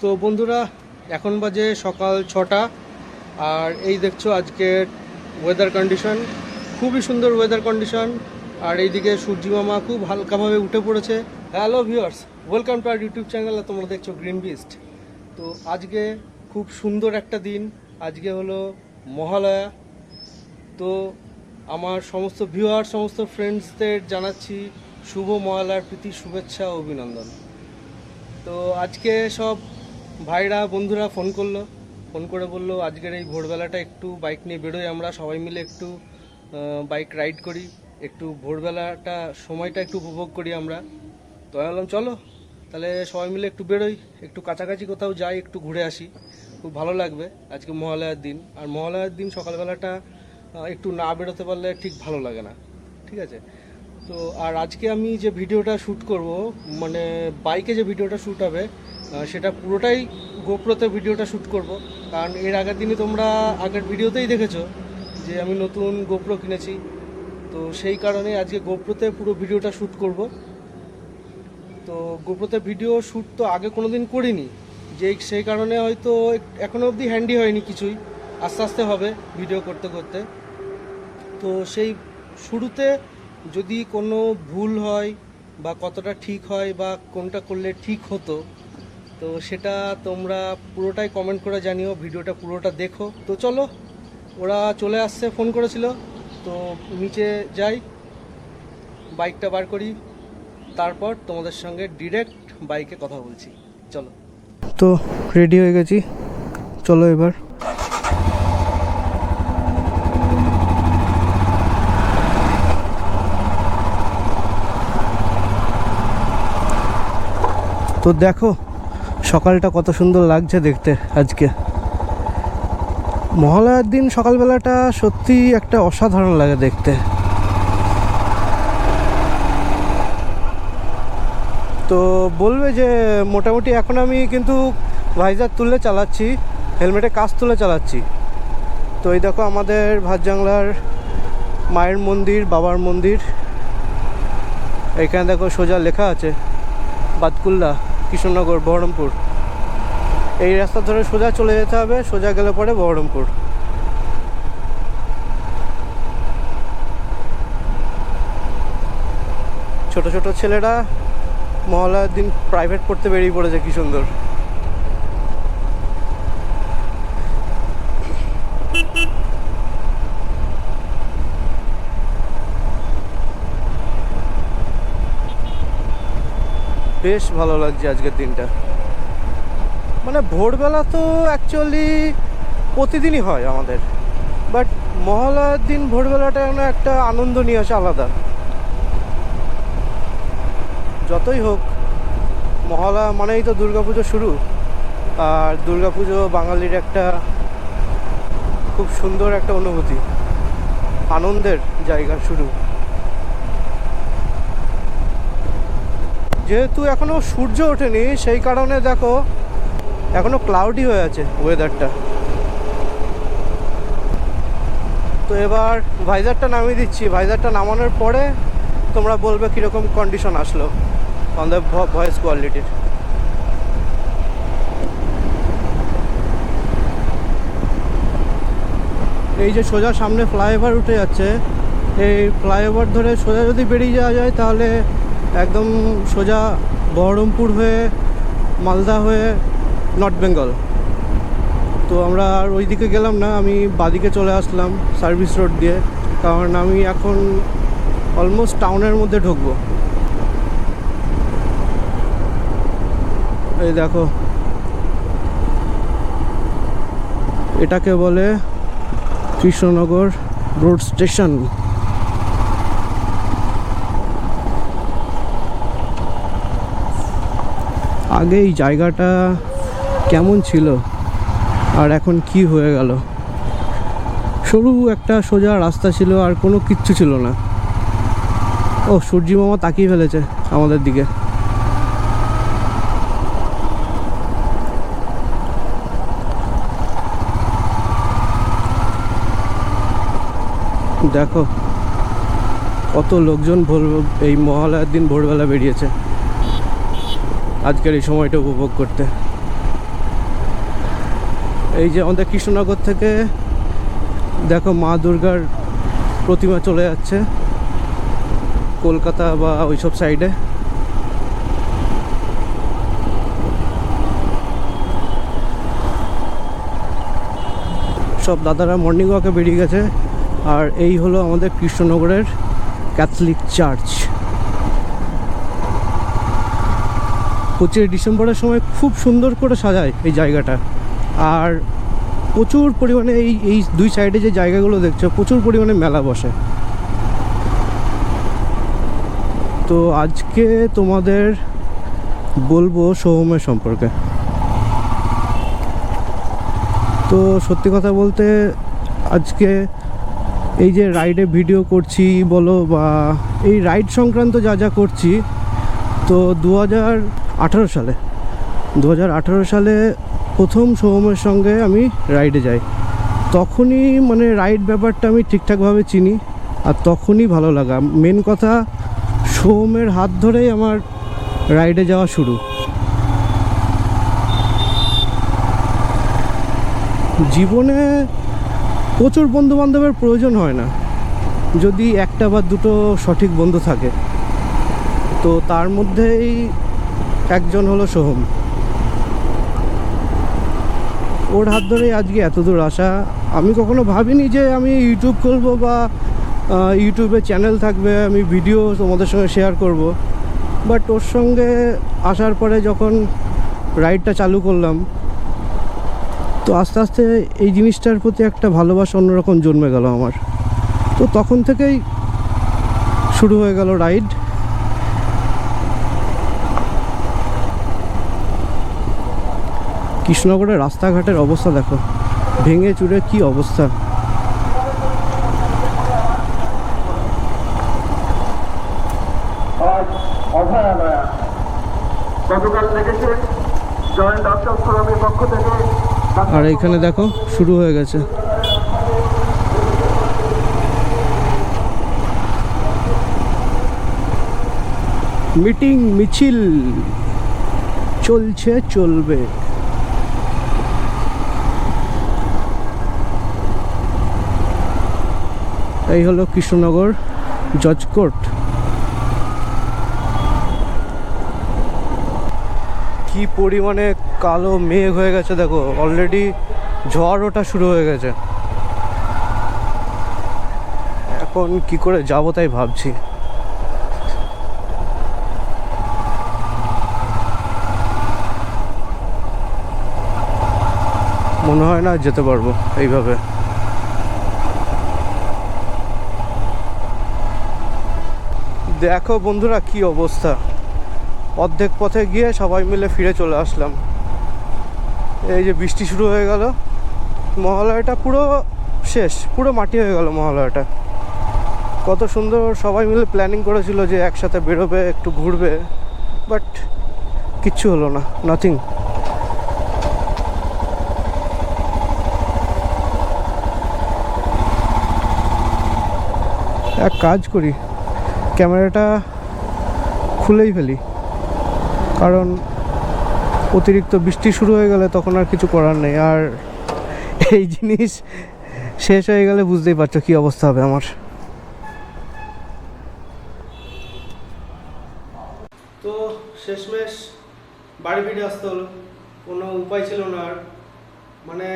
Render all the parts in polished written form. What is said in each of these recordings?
তো বন্ধুরা, এখন বাজে সকাল 6টা। আর এই দেখছো আজকের ওয়েদার কন্ডিশন, খুবই সুন্দর ওয়েদার কন্ডিশন। আর এইদিকে সূর্যি মামা খুব হালকাভাবে উঠে পড়েছে। Hello viewers, welcome to our YouTube channel. তোমরা দেখছো গ্রিন বিস্ট। তো আজকে খুব সুন্দর একটা দিন, আজকে হলো মহালয়া। তো আমার সমস্ত ভিউয়ার, সমস্ত ফ্রেন্ডসদের জানাচ্ছি শুভ মহালয়ার প্রীতি শুভেচ্ছা ও অভিনন্দন। তো আজকে সব ভাইরা বন্ধুরা ফোন করে বললো আজকের এই ভোরবেলাটা একটু বাইক নিয়ে বেরোই, আমরা সবাই মিলে একটু বাইক রাইড করি, একটু ভোরবেলাটা সময়টা একটু উপভোগ করি আমরা। তো আমি বললাম চলো তাহলে সবাই মিলে একটু বেরোই, একটু কাছাকাছি কোথাও যাই, একটু ঘুরে আসি, খুব ভালো লাগবে। আজকে মহালয়ার দিন, আর মহালয়ার দিন সকালবেলাটা একটু না বেরোতে পারলে ঠিক ভালো লাগে না, ঠিক আছে? তো আর আজকে আমি যে ভিডিওটা শ্যুট করব, মানে বাইকে যে ভিডিওটা শ্যুট হবে, সেটা পুরোটাই গোপ্রোতে ভিডিওটা শ্যুট করব। কারণ এর আগের দিনই তোমরা আগের ভিডিওতেই দেখেছো যে আমি নতুন গোপ্রো কিনেছি। তো সেই কারণে আজকে গোপ্রোতে পুরো ভিডিওটা শ্যুট করব। তো গোপ্রোতে ভিডিও শ্যুট তো আগে কোনো দিন করিনি, সেই কারণে হয়তো এখনও অবধি হ্যান্ডি হয়নি কিছুই, আস্তে আস্তে হবে ভিডিও করতে করতে। তো সেই শুরুতে যদি কোনো ভুল হয় বা কতটা ঠিক হয় বা কোনটা করলে ঠিক হতো, তো সেটা তোমরা পুরোটাই কমেন্ট করে জানিও, ভিডিওটা পুরোটা দেখো। তো চলো, ওরা চলে আসছে, ফোন করেছিল। তো নিচে যাই, বাইকটা বার করি, তারপর তোমাদের সঙ্গে ডিরেক্ট বাইকে কথা বলছি। চলো। তো রেডি হয়ে গেছি, চলো এবার। তো দেখো সকালটা কত সুন্দর লাগছে দেখতে। আজকে মহালয়ার দিন সকালবেলাটা সত্যি একটা অসাধারণ লাগে দেখতে। তো বলবে যে মোটামুটি এখন আমি কিন্তু ভাইজার তুলে চালাচ্ছি, হেলমেটে কাঁচ তুলে চালাচ্ছি। তো এই দেখো আমাদের ভাতজাংলার মায়ের মন্দির, বাবার মন্দির। এখানে দেখো সোজা লেখা আছে বাতকুল্লা, কৃষ্ণনগর, বহরমপুর। এই রাস্তা ধরে সোজা চলে যেতে হবে, সোজা গেলে পরে বহরমপুর। ছোট ছোট ছেলেরা মহালয়ার দিন প্রাইভেট পড়তে বেরিয়ে পড়েছে, কি সুন্দর। বেশ ভালো লাগছে আজকের দিনটা। মানে ভোরবেলা তো অ্যাকচুয়ালি প্রতিদিনই হয় আমাদের, বাট মহালয়ার দিন ভোরবেলাটা যেন একটা আনন্দ নিয়ে আসে আলাদা। যতই হোক, মহালয়া মানেই তো দুর্গাপুজো শুরু, আর দুর্গাপুজো বাঙালির একটা খুব সুন্দর একটা অনুভূতি, আনন্দের জায়গা শুরু। যেহেতু এখনও সূর্য ওঠেনি, সেই কারণে দেখো এখনও ক্লাউডি হয়ে আছে ওয়েদারটা। তো এবার ভাইজারটা নামিয়ে দিচ্ছি, ভাইজারটা নামানোর পরে তোমরা বলবে কীরকম কন্ডিশন আসলো অন দ্য ভয়েস কোয়ালিটির। এই যে সোজা সামনে ফ্লাইওভার উঠে যাচ্ছে, এই ফ্লাইওভার ধরে সোজা যদি বেরিয়ে যাওয়া যায় তাহলে একদম সোজা বহরমপুর হয়ে, মালদা হয়ে নর্থ বেঙ্গল। তো আমরা আর ওই দিকে গেলাম না, আমি বাদিকে চলে আসলাম সার্ভিস রোড দিয়ে, কারণ আমি এখন অলমোস্ট টাউনের মধ্যে ঢুকবো। এই দেখো, এটাকে বলে কৃষ্ণনগর রোড স্টেশন। আগে এই জায়গাটা কেমন ছিল আর এখন কি হয়ে গেল। সরু একটা সোজা রাস্তা ছিল, আর কোনো কিচ্ছু ছিল না। ও সূর্যি মামা তাকিয়ে ফেলেছে আমাদের দিকে। দেখো কত লোকজন এই মহালয়ার দিন ভোরবেলা বেরিয়েছে আজকের এই সময়টা উপভোগ করতে। এই যে আমাদের কৃষ্ণনগর থেকে দেখো মা দুর্গার প্রতিমা চলে যাচ্ছে কলকাতা বা ওইসব সাইডে। সব দাদারা মর্নিং ওয়াকে বেরিয়ে গেছে। আর এই হলো আমাদের কৃষ্ণনগরের ক্যাথলিক চার্চ। 25 ডিসেম্বরের সময় খুব সুন্দর করে সাজায় এই জায়গাটা। আর প্রচুর পরিমাণে এই দুই সাইডে যে জায়গাগুলো দেখছো প্রচুর পরিমাণে মেলা বসে। তো আজকে তোমাদের বলবো সোহমের সম্পর্কে। তো সত্যি কথা বলতে আজকে এই যে রাইডে ভিডিও করছি বলো বা এই রাইড সংক্রান্ত যা যা করছি, তো 2018 সালে প্রথম সোহমের সঙ্গে আমি রাইডে যাই। তখনই মানে রাইড ব্যাপারটা আমি ঠিকঠাকভাবে চিনি আর তখনই ভালো লাগা। মেন কথা সোহমের হাত ধরেই আমার রাইডে যাওয়া শুরু। জীবনে প্রচুর বন্ধু বান্ধবের প্রয়োজন হয় না, যদি একটা বা দুটো সঠিক বন্ধু থাকে। তো তার মধ্যেই একজন হলো সোহম। ওর হাত ধরেই আজকে এত দূর আসা। আমি কখনো ভাবিনি যে আমি ইউটিউব করবো বা ইউটিউবে চ্যানেল থাকবে, আমি ভিডিও তোমাদের সঙ্গে শেয়ার করব। বাট ওর সঙ্গে আসার পরে যখন রাইডটা চালু করলাম, তো আস্তে আস্তে এই জিনিসটার প্রতি একটা ভালোবাসা অন্যরকম জন্মে গেল আমার। তো তখন থেকেই শুরু হয়ে গেল রাইড। কৃষ্ণনগরের রাস্তাঘাটের অবস্থা দেখো, ভেঙে চুরে কি অবস্থা। আর এখানে দেখো শুরু হয়ে গেছে। মিটিং মিছিল চলছে, চলবে। এই হলো কৃষ্ণনগর জজ কোর্ট। কি পরিমাণে কালো মেঘ হয়ে গেছে দেখো, অলরেডি ঝড় ওঠা শুরু হয়ে গেছে। এখন কি করে যাবো তাই ভাবছি। মনে হয় না যেতে পারবো এইভাবে। দেখো বন্ধুরা কি অবস্থা, অর্ধেক পথে গিয়ে সবাই মিলে ফিরে চলে আসলাম। এই যে বৃষ্টি শুরু হয়ে গেল, মহালয়াটা পুরো শেষ, পুরো মাটি হয়ে গেল মহালয়াটা। কত সুন্দর সবাই মিলে প্ল্যানিং করেছিল যে একসাথে বেরোবে, একটু ঘুরবে, বাট কিচ্ছু হলো না, নাথিং। এক কাজ করি, ক্যামেরাটা খুলেই ফেলি, কারণ অতিরিক্ত বৃষ্টি শুরু হয়ে গেলে তখন আর কিছু করার নেই। আর এই জিনিস শেষ হয়ে গেলে বুঝতেই পারছো কী অবস্থা হবে আমার। তো শেষমেশ বাড়ি ফিরে আসতে হলো, কোনো উপায় ছিল না আর। মানে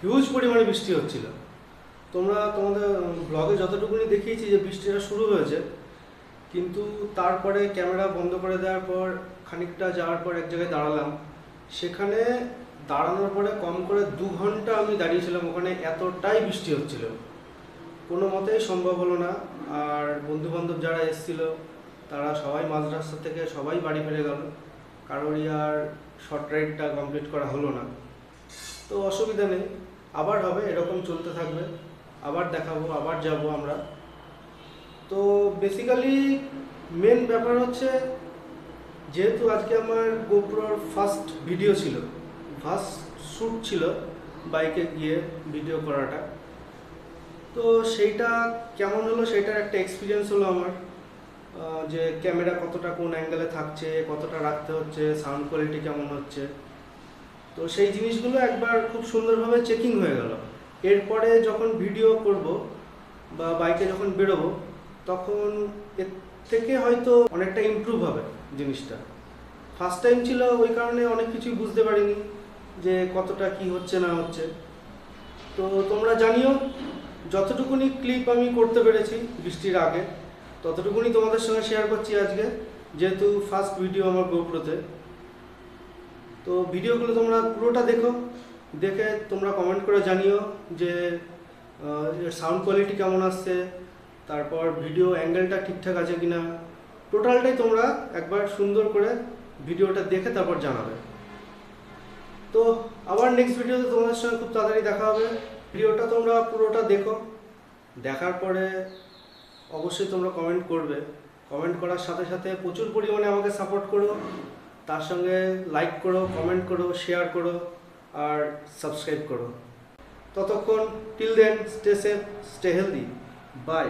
হিউজ পরিমাণে বৃষ্টি হচ্ছিল। তোমাদের ব্লগে যতটুকুনি দেখিয়েছি যে বৃষ্টিটা শুরু হয়েছে, কিন্তু তারপরে ক্যামেরা বন্ধ করে দেওয়ার পর খানিকটা যাওয়ার পর এক জায়গায় দাঁড়ালাম। সেখানে দাঁড়ানোর পরে কম করে 2 ঘন্টা আমি দাঁড়িয়েছিলাম ওখানে, এতটাই বৃষ্টি হচ্ছিল। কোনো মতেই সম্ভব হলো না। আর বন্ধুবান্ধব যারা এসেছিল তারা সবাই মাঝ রাস্তা থেকে সবাই বাড়ি ফিরে গেল, কারোরই আর শর্ট রাইডটা কমপ্লিট করা হলো না। তো অসুবিধা নেই, আবার হবে, এরকম চলতে থাকবে, আবার দেখাবো, আবার যাব আমরা। তো বেসিক্যালি মেন ব্যাপার হচ্ছে, যেহেতু আজকে আমার গোপ্রোর ফার্স্ট ভিডিও ছিল, ফার্স্ট শ্যুট ছিল বাইকে গিয়ে ভিডিও করাটা, তো সেইটা কেমন হলো সেইটার একটা এক্সপিরিয়েন্স হলো আমার, যে ক্যামেরা কতটা কোন অ্যাঙ্গেলে থাকছে, কতটা রাখতে হচ্ছে, সাউন্ড কোয়ালিটি কেমন হচ্ছে। তো সেই জিনিসগুলো একবার খুব সুন্দরভাবে চেকিং হয়ে গেল। এরপরে যখন ভিডিও করব বা বাইকে যখন বেরোবো, তখন এর থেকে হয়তো অনেকটা ইমপ্রুভ হবে জিনিসটা। ফার্স্ট টাইম ছিল, ওই কারণে অনেক কিছুই বুঝতে পারিনি যে কতটা কি হচ্ছে না হচ্ছে। তো তোমরা জানিও, যতটুকুনি ক্লিপ আমি করতে পেরেছি বৃষ্টির আগে ততটুকুনি তোমাদের সঙ্গে শেয়ার করছি আজকে, যেহেতু ফার্স্ট ভিডিও আমার গোপ্রোতে। তো ভিডিওগুলো তোমরা পুরোটা দেখো, দেখে তোমরা কমেন্ট করে জানিও যে সাউন্ড কোয়ালিটি কেমন আসছে, তারপর ভিডিও অ্যাঙ্গেলটা ঠিকঠাক আছে কিনা। টোটালটাই তোমরা একবার সুন্দর করে ভিডিওটা দেখে তারপর জানাবে। তো আবার নেক্সট ভিডিওতে তোমাদের সঙ্গে খুব তাড়াতাড়ি দেখা হবে। ভিডিওটা তোমরা পুরোটা দেখো, দেখার পরে অবশ্যই তোমরা কমেন্ট করবে। কমেন্ট করার সাথে সাথে প্রচুর পরিমাণে আমাকে সাপোর্ট করো, তার সঙ্গে লাইক করো, কমেন্ট করো, শেয়ার করো আর সাবস্ক্রাইব করো। ততক্ষণ till then stay safe, stay healthy, by.